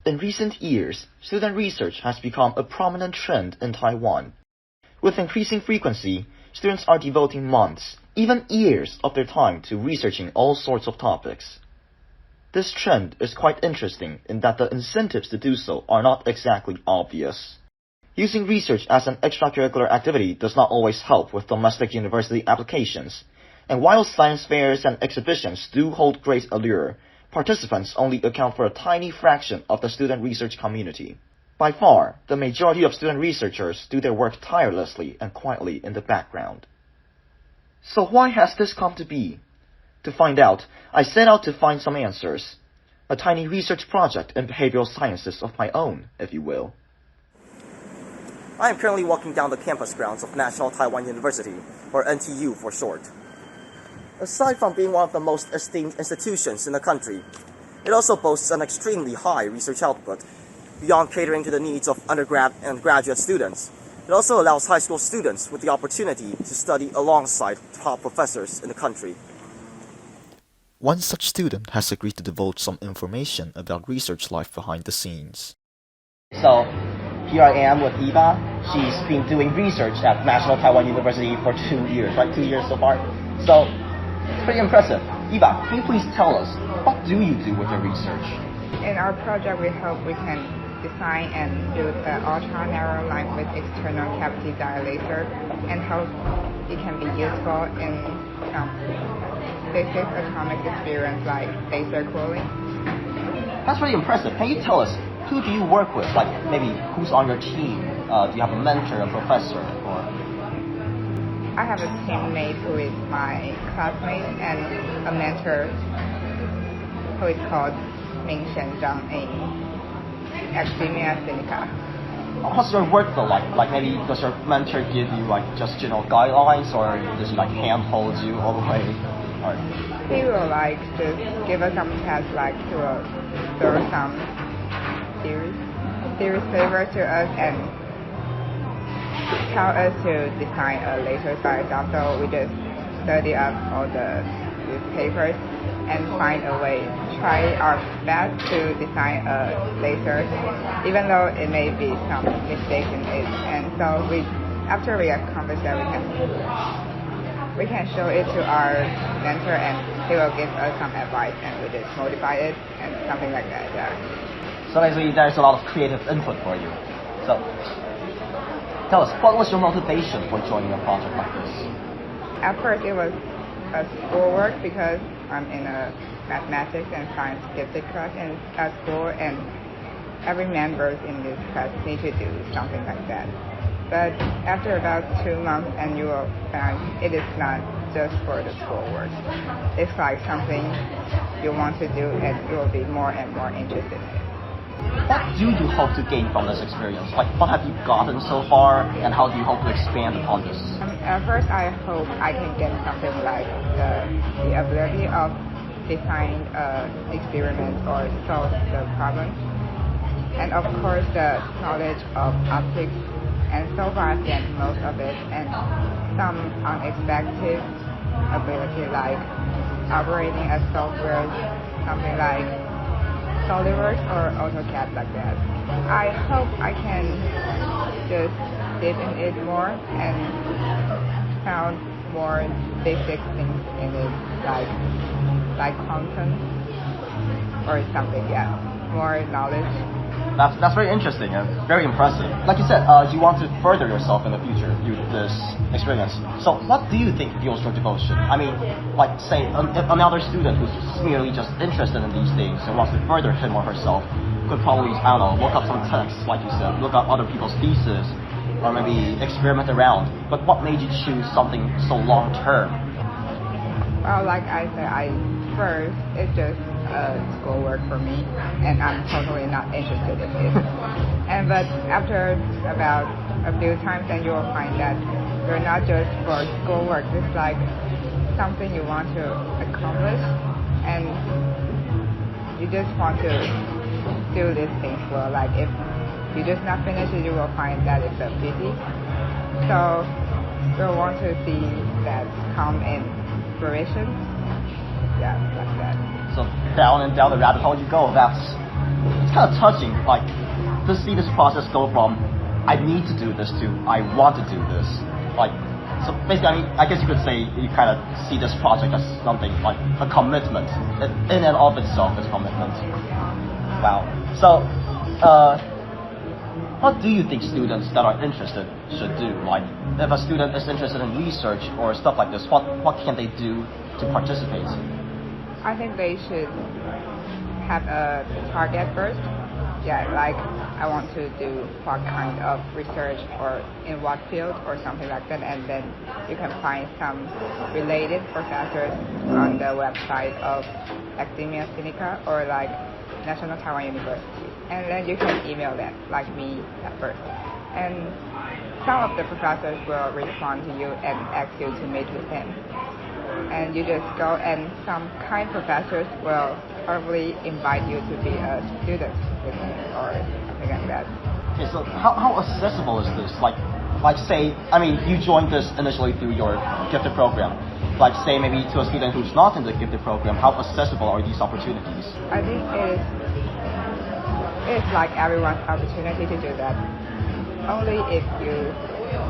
In recent years, student research has become a prominent trend in Taiwan. With increasing frequency, students are devoting months, even years of their time to researching all sorts of topics. This trend is quite interesting in that the incentives to do so are not exactly obvious. Using research as an extracurricular activity does not always help with domestic university applications, and while science fairs and exhibitions do hold great allure, participants only account for a tiny fraction of the student research community. By far, the majority of student researchers do their work tirelessly and quietly in the background. So why has this come to be? To find out, I set out to find some answers. A tiny research project in behavioral sciences of my own, if you will. I am currently walking down the campus grounds of National Taiwan University, or NTU for short. Aside from being one of the most esteemed institutions in the country, it also boasts an extremely high research output. Beyond catering to the needs of undergrad and graduate students, it also allows high school students with the opportunity to study alongside top professors in the country. One such student has agreed to divulge some information about research life behind the scenes. So, here I am with Eva. She's been doing research at National Taiwan University for 2 years, right? 2 years so far. So, it's pretty impressive. Eva, can you please tell us, what do you do with your research? In our project, we hope we can design and build an ultra-narrow line with external cavity dilator and hope it can be useful in some basic atomic experience like laser cooling. That's really impressive. Can you tell us, who do you work with? Like maybe who's on your team? Do you have a mentor, a professor, or? I have a teammate who is my classmate and a mentor who is called Ming Shen Zhang in Academia Sinica. How's your work though? Like maybe does your mentor give you like just general guidelines, or does he like handhold you all the way? Or? He will like just give us some tasks, like he will throw some series paper to us and tell us to design a laser size. So we just study up all these papers and find a way, try our best to design a laser, even though it may be some mistakes in it. And so after we accomplish that, we can show it to our mentor, and he will give us some advice, and we just modify it and something like that. Yeah. So basically, there's a lot of creative input for you. So, tell us, what was your motivation for joining a project like this? At first, it was a schoolwork because I'm in a mathematics and science physics class at school, and every member in this class need to do something like that. But after about 2 months, and you will find it is not just for the schoolwork. It's like something you want to do, and you will be more and more interested in it. What do you hope to gain from this experience? Like, what have you gotten so far, and how do you hope to expand upon this? At first, I hope I can get something like the ability of designing experiments or solve the problems, and of course the knowledge of optics. And so far, I've gained most of it, and some unexpected ability like operating a software, something like SolidWorks or AutoCAD like that. I hope I can just dip in it more and found more basic things in it, like quantum or something. Yeah, more knowledge. That's very interesting and very impressive. Like you said, you want to further yourself in the future through this experience. So what do you think fuels your devotion? I mean, like say another student who's merely just interested in these things and wants to further him or herself could probably, I don't know, look up some texts, like you said, look up other people's thesis, or maybe experiment around. But what made you choose something so long term? Well, like I said, first it's just schoolwork for me, and I'm totally not interested in it. But after about a few times, then you will find that you're not just for schoolwork. It's like something you want to accomplish, and you just want to do these things well. Like if you just not finish it, you will find that it's a pity. So you want to see that come in fruition. Yeah, like that. So down and down the rabbit hole you go. That's it's kind of touching, like, to see this process go from I need to do this to I want to do this. Like, so basically, I guess you could say you kind of see this project as something like a commitment. In and of itself, it's commitment. Wow. So, what do you think students that are interested should do? Like, if a student is interested in research or stuff like this, what can they do to participate? I think they should have a target first. Yeah, like I want to do what kind of research or in what field or something like that, and then you can find some related professors on the website of Academia Sinica or like National Taiwan University, and then you can email them, like me at first. And some of the professors will respond to you and ask you to meet with them. And you just go, and some kind professors will probably invite you to be a student with them or something like that. Okay, so how accessible is this? Like say, I mean, you joined this initially through your gifted program. Like say maybe to a student who's not in the gifted program, how accessible are these opportunities? I think it's like everyone's opportunity to do that. Only if you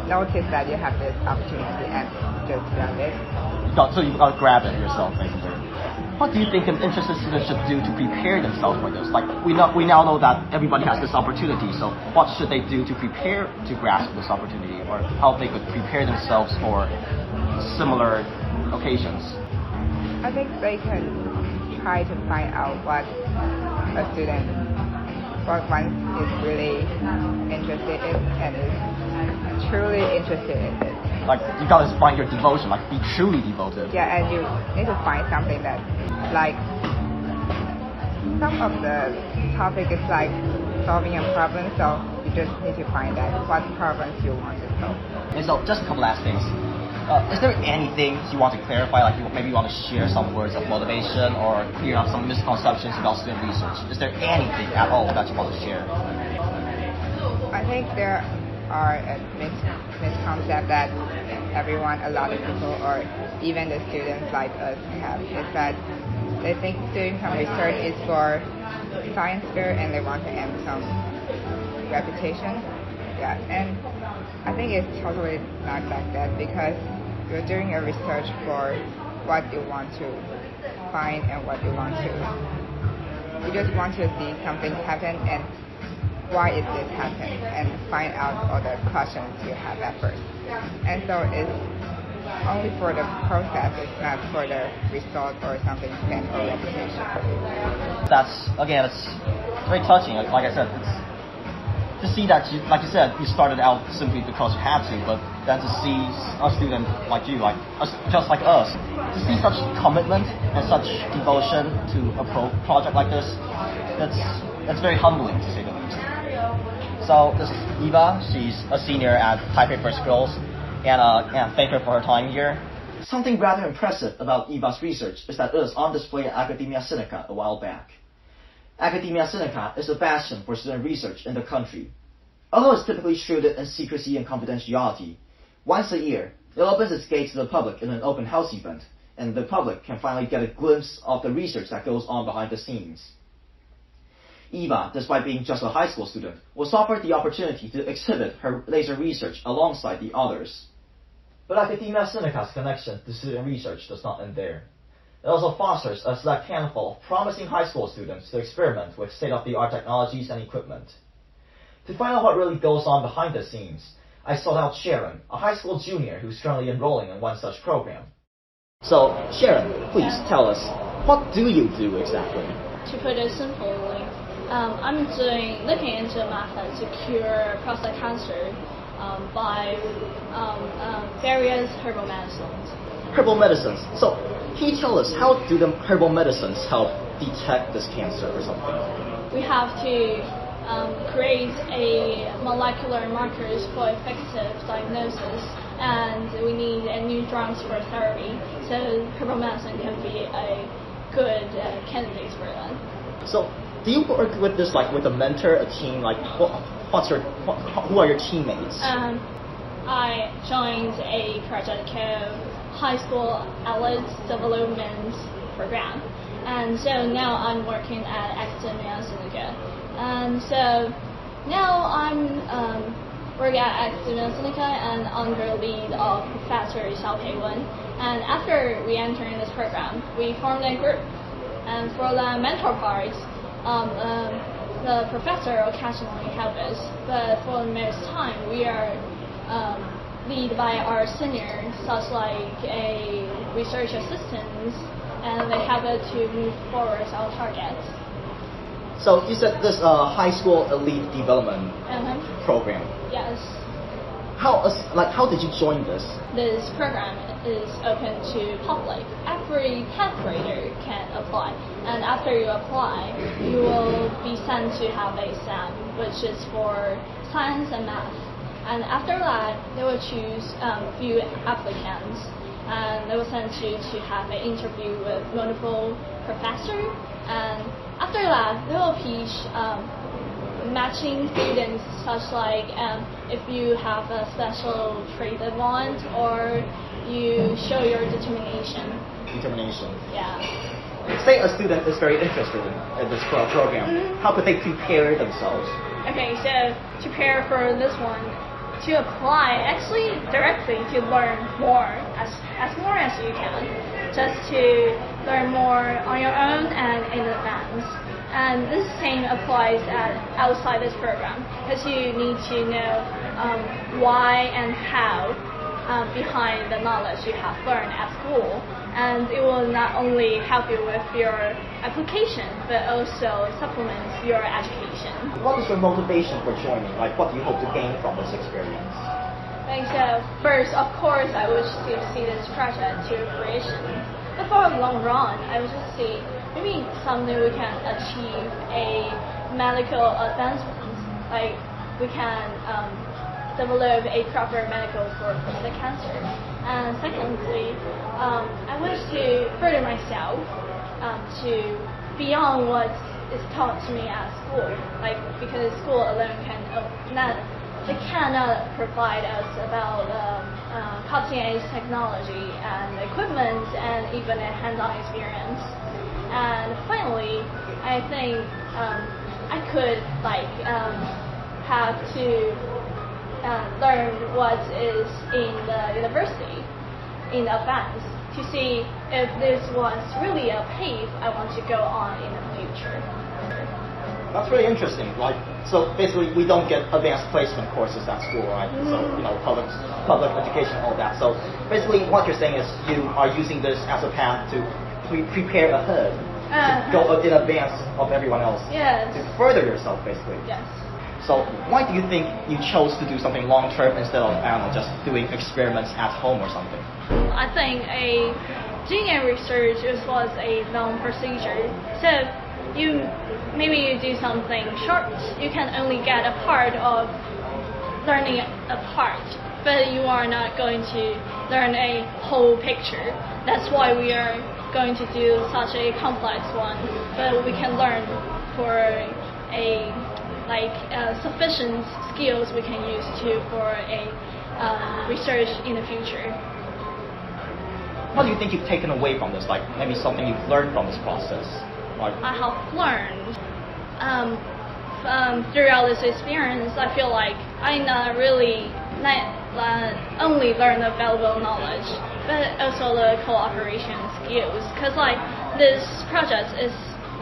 notice that you have this opportunity and just grab it. So you gotta grab it yourself, basically. What do you think an interested student should do to prepare themselves for this? Like we now know that everybody has this opportunity. So what should they do to prepare to grasp this opportunity, or how they could prepare themselves for similar occasions? I think they can try to find out what one is really interested in and is truly interested in it. Like, you gotta find your devotion, like, be truly devoted. Yeah, and you need to find something that, like, some of the topic is like solving a problem, so you just need to find out what problems you want to solve. And so, just a couple last things. Is there anything you want to clarify, like maybe you want to share some words of motivation or clear up some misconceptions about student research? Is there anything at all that you want to share? I think there are a misconcept that a lot of people, or even the students like us have, is that they think doing some research is for science fair and they want to earn some reputation. Yeah, and I think it's totally not like that, because you're doing a research for what you want to find and what you want to. You just want to see something happen and why is this happen, and find out all the questions you have at first. And so it's only for the process, it's not for the result or something stand or reputation. That's, again, it's very touching. Like I said, it's to see that, like you said, you started out simply because you had to, but then to see a student like you, like us, just like us, to see such commitment and such devotion to a project like this, that's very humbling, to say the least. So this is Eva. She's a senior at Taipei First Girls, and thank her for her time here. Something rather impressive about Eva's research is that it is on display at Academia Sinica a while back. Academia Sinica is a bastion for student research in the country. Although it's typically shrouded in secrecy and confidentiality, once a year, it opens its gates to the public in an open house event, and the public can finally get a glimpse of the research that goes on behind the scenes. Eva, despite being just a high school student, was offered the opportunity to exhibit her laser research alongside the others. But Academia Sinica's connection to student research does not end there. It also fosters a select handful of promising high school students to experiment with state-of-the-art technologies and equipment. To find out what really goes on behind the scenes, I sought out Sharon, a high school junior who's currently enrolling in one such program. So, Sharon, please tell us, what do you do exactly? To put it simply, I'm looking into a method to cure prostate cancer by various herbal medicines. Herbal medicines. So, can you tell us, how do the herbal medicines help detect this cancer or something? We have to create a molecular markers for effective diagnosis, and we need new drugs for therapy. So, herbal medicine can be a good candidate for that. So, do you work with this like with a mentor, a team? Like, who are your teammates? I joined a project called High School Athlete Development Program, And so now I'm working at Academia Sinica. And so now I'm working at Academia Sinica and under the lead of Professor Xiao Peiwen. And after we entered in this program, we formed a group. And for the mentor part, the professor occasionally helps us, but for the most time we are led by our seniors, such like a research assistant, and they help us to move forward our targets. So you said this high school elite development program. Yes. How did you join this? This program is open to public. Every 10th grader can apply, and after you apply, you will be sent to have a exam, which is for science and math. And after that, they will choose a few applicants, and they will send you to have an interview with multiple professors. And after that, they will teach matching students, such like if you have a special trait they want, or you show your determination. Determination. Yeah. Say a student is very interested in this program. How could they prepare themselves? Okay, so to prepare for this one, to apply actually directly to learn more as more as you can, just to learn more on your own and in advance. And this same applies outside this program, because you need to know why and how behind the knowledge you have learned at school. And it will not only help you with your application, but also supplement your education. What is your motivation for joining? What do you hope to gain from this experience? So first, of course, I wish to see this project to fruition. But for the long run, I would just see maybe someday we can achieve a medical advancement. We can develop a proper medical for prostate cancer. And secondly, I wish to further myself to beyond what is taught to me at school. Because school alone cannot provide us about cutting-edge technology and equipment and even a hands-on experience. And finally, I think I could have to learn what is in the university in advance to see if this was really a path I want to go on in the future. That's really interesting. So basically, we don't get advanced placement courses at school, right? So public education, all that. So basically, what you're saying is you are using this as a path to prepare ahead, to go in advance of everyone else, to further yourself, basically. Yes. So why do you think you chose to do something long term instead of just doing experiments at home or something? I think doing a research was a long procedure. So maybe you do something short, you can only get a part of learning a part, but you are not going to learn a whole picture. That's why we are going to do such a complex one, but we can learn for sufficient skills we can use for a research in the future. What do you think you've taken away from this? Maybe something you've learned from this process? I have learned throughout this experience. I feel like I not only learn the valuable knowledge, but also the cooperation skills. Because this project is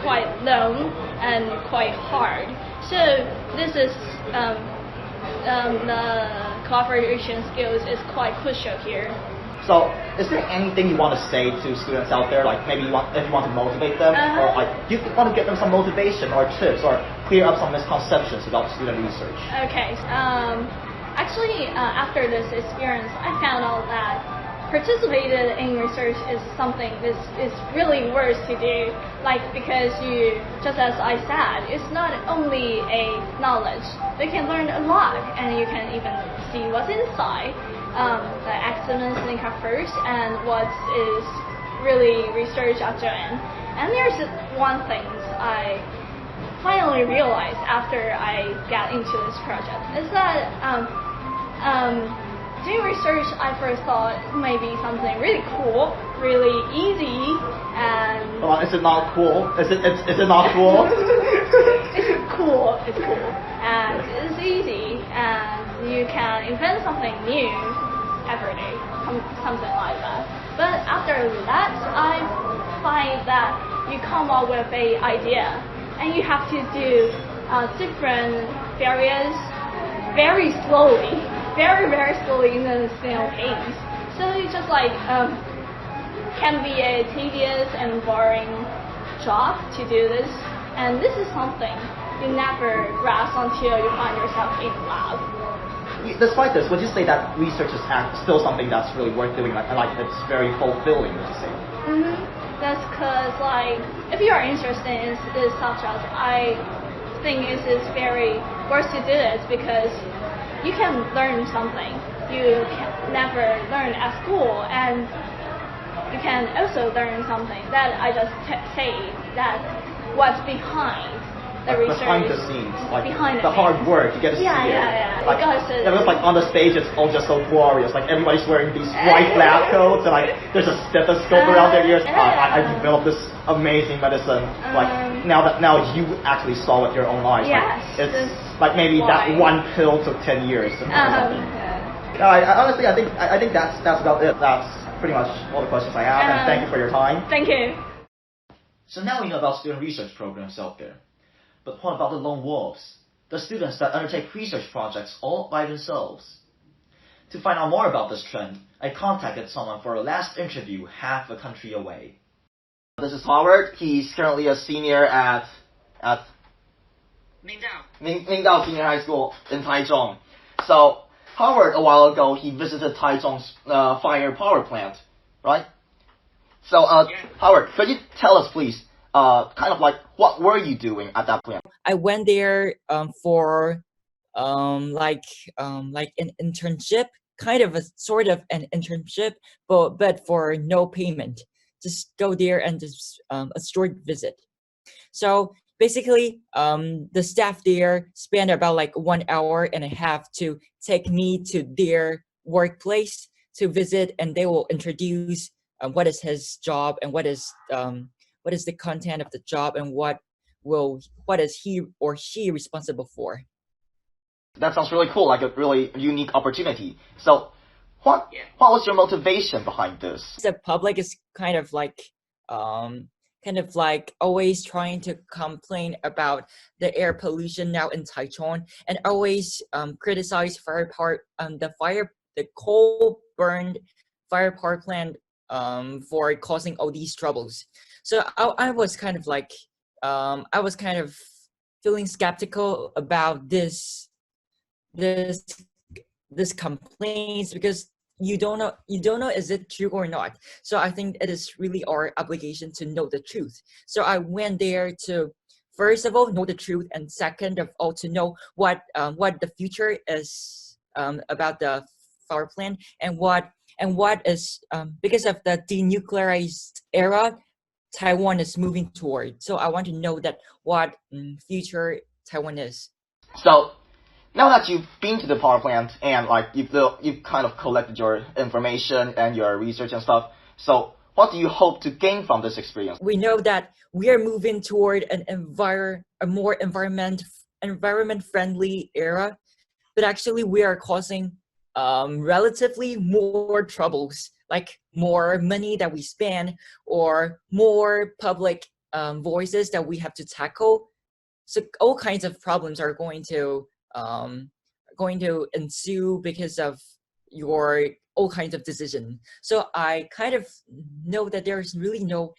quite long and quite hard. So this is the cooperation skills is quite crucial here. So, is there anything you want to say to students out there? Maybe if you want to motivate them, or you want to give them some motivation or tips, or clear up some misconceptions about student research? Okay. Actually, after this experience, I found out that participating in research is something that is really worth to do. Because you, just as I said, it's not only a knowledge. You can learn a lot, and you can even see what's inside. The accidents in first and what is really research after end. And there's one thing I finally realized after I got into this project is that doing research, I first thought maybe something really cool, really easy, and is it not cool? Is it not cool? it's cool. It's cool, and it's easy, and you can invent something new every day, something like that. But after that, I find that you come up with an idea, and you have to do different areas very slowly, very slowly in a snail pace. So it's just like can be a tedious and boring job to do this, and this is something you never grasp until you find yourself in the lab. Despite this, would you say that research is still something that's really worth doing, and like it's very fulfilling? Would you say? That's because like if you are interested in this subject, I think it's very worth to do it because you can learn something you can never learn at school, and you can also learn something that I just say that what's behind the research, behind the scenes, like behind the hard work, you get to see it. Like, it looks like on the stage it's all just so glorious. Like everybody's wearing these white lab coats, and like there's a stethoscope around their ears. I developed this amazing medicine. Like now you actually saw with your own eyes. Yes, like, it's like maybe that one pill took 10 years. No, honestly, I think that's about it. That's pretty much all the questions I have, and thank you for your time. Thank you. So now we know about student research programs out there. But what about the lone wolves? The students that undertake research projects all by themselves? To find out more about this trend, I contacted someone for a last interview half a country away. This is Howard. He's currently a senior at Mingdao Senior High School in Taichung. So Howard, a while ago, he visited Taichung's fire power plant, right? So Howard, could you tell us, please, kind of like what were you doing at that plant? I went there for like an internship, kind of a sort of an internship, but for no payment. Just go there and just a short visit. So basically, the staff there spent about like 1 hour and a half to take me to their workplace to visit, and they will introduce what is his job and what is the content of the job and what is he or she responsible for. That sounds really cool, like a really unique opportunity. So what was your motivation behind this? The public is kind of like always trying to complain about the air pollution now in Taichung, and always criticize the coal burned fire power plant for causing all these troubles. So I was kind of like feeling skeptical about this complaints, because you don't know is it true or not. So I think it is really our obligation to know the truth. So I went there to first of all know the truth, and second of all to know what the future is about the power plant, and what is because of the denuclearized era Taiwan is moving toward. So I want to know that what future Taiwan is. So now that you've been to the power plant and like you've kind of collected your information and your research and stuff, so what do you hope to gain from this experience? We know that we are moving toward a more environment friendly era, but actually we are causing relatively more troubles, like more money that we spend or more public voices that we have to tackle. So all kinds of problems are going to ensue because of your all kinds of decision. So I kind of know that there is really no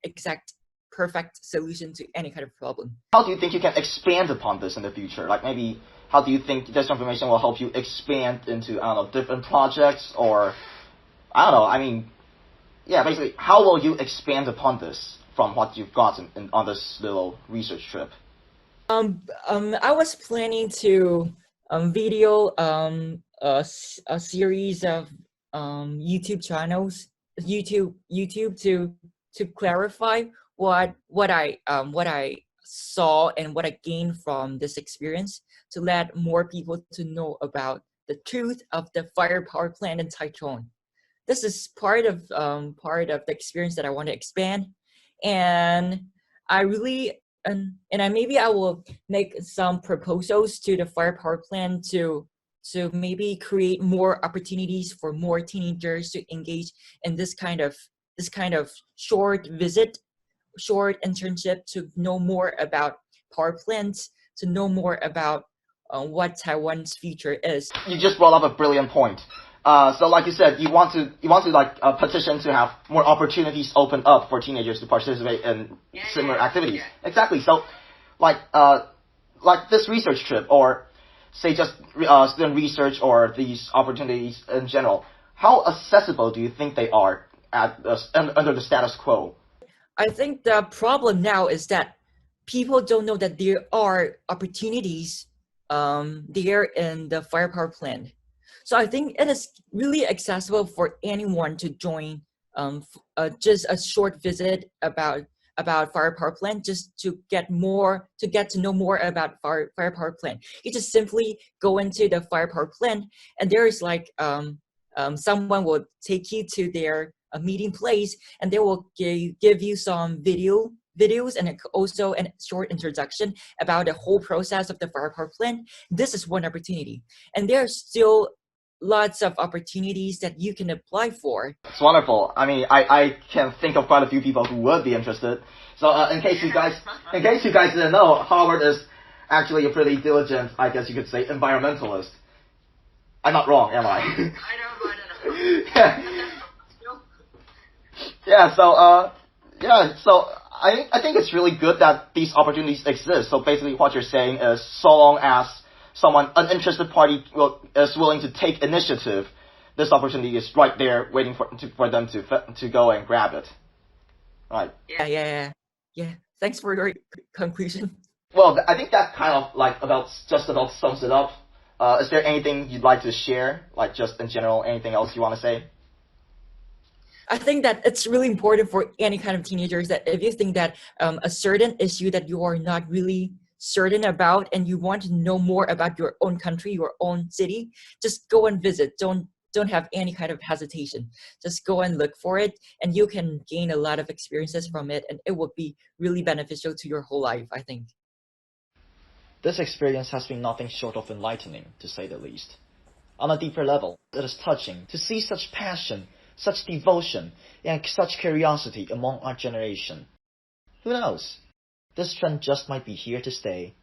exact perfect solution to any kind of problem. How do you think you can expand upon this in the future? Like maybe how do you think this information will help you expand into, I don't know, different projects, or I don't know, I mean, yeah, basically, how will you expand upon this from what you've gotten on this little research trip? I was planning to video a series of YouTube channels, YouTube to clarify what I saw and what I gained from this experience, to let more people to know about the truth of the fire power plant in Taiwan. This is part of the experience that I want to expand, and I really maybe I will make some proposals to the fire power plant to maybe create more opportunities for more teenagers to engage in this kind of short visit, short internship, to know more about power plants, to know more about what Taiwan's future is. You just brought up a brilliant point. So like you said, you want to like petition to have more opportunities open up for teenagers to participate in similar activities. Exactly. So like this research trip, or say just student research, or these opportunities in general, how accessible do you think they are under the status quo? I think the problem now is that people don't know that there are opportunities there in the fire power plant. So I think it is really accessible for anyone to join just a short visit about fire power plant, just to get to know more about fire power plant. You just simply go into the fire power plant, and there's like someone will take you to their meeting place, and they will give you some videos and also a short introduction about the whole process of the fire power plant. This is one opportunity, and there are still lots of opportunities that you can apply for. It's wonderful. I mean, I can think of quite a few people who would be interested. So in case you guys didn't know, Harvard is actually a pretty diligent, I guess you could say, environmentalist. I'm not wrong, am I? I don't know. Yeah. So I think it's really good that these opportunities exist. So basically, what you're saying is, so long as an interested party is willing to take initiative, this opportunity is right there waiting for them to go and grab it. Right. Yeah. Thanks for your conclusion. Well, I think that kind of just about sums it up. Is there anything you'd like to share, like just in general, anything else you want to say? I think that it's really important for any kind of teenagers that if you think that a certain issue that you are not really certain about and you want to know more about your own country, your own city, just go and visit. Don't have any kind of hesitation. Just go and look for it, and you can gain a lot of experiences from it, and it will be really beneficial to your whole life, I think. This experience has been nothing short of enlightening, to say the least. On a deeper level, it is touching to see such passion, such devotion, and such curiosity among our generation. Who knows? This trend just might be here to stay.